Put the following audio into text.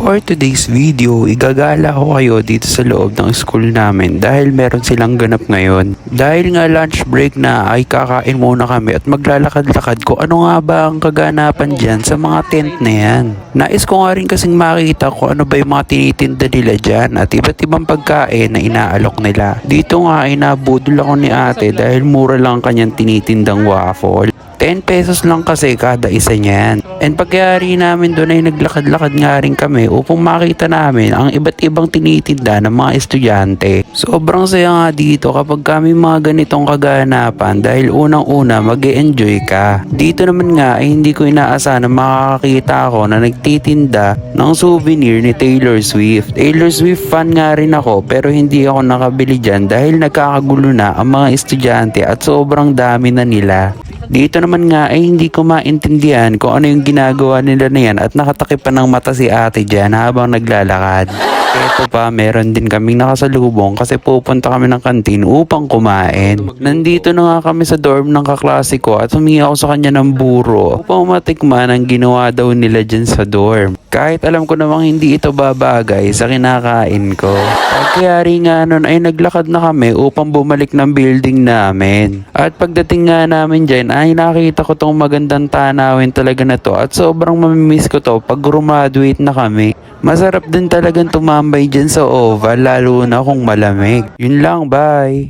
For today's video, igagala ko kayo dito sa loob ng school namin dahil meron silang ganap ngayon. Dahil nga lunch break na ay kakain muna kami at maglalakad-lakad ko ano nga ba ang kaganapan dyan sa mga tent na yan. Nais ko nga rin kasing makita ko ano ba yung mga tinitinda nila dyan at iba't ibang pagkain na inaalok nila. Dito nga ay nabudol ako ni ate dahil mura lang kanyang tinitindang waffle. 10 pesos lang kasi kada isa niyan. And pagkayari namin doon ay naglakad-lakad nga rin kami upang makita namin ang iba't ibang tinitinda ng mga estudyante. Sobrang saya nga dito kapag kami mga ganitong kaganapan dahil unang-una mag-e-enjoy ka. Dito naman nga ay hindi ko inaasahan na makakakita ako na nagtitinda ng souvenir ni Taylor Swift. Taylor Swift fan nga rin ako pero hindi ako nakabili dyan dahil nagkakagulo na ang mga estudyante at sobrang dami na nila. Dito naman nga ay hindi ko maintindihan kung ano yung ginagawa nila na yan at nakatakip pa ng mata si ate dyan habang naglalakad. Ito pa, meron din kaming nakasalubong kasi pupunta kami ng kantin upang kumain. Nandito na nga kami sa dorm ng kaklase ko at humingi ako sa kanya ng buro upang matikman ang ginawa daw nila dyan sa dorm. Kahit alam ko namang hindi ito babagay sa kinakain ko. Pagkayari nga nun ay naglakad na kami upang bumalik ng building namin. At pagdating nga namin dyan ay nakita ko tong magandang tanawin talaga na to at sobrang mamimiss ko to pag graduate na kami. Masarap din talagang tumambay dyan sa oval lalo na kung malamig. Yun lang, bye!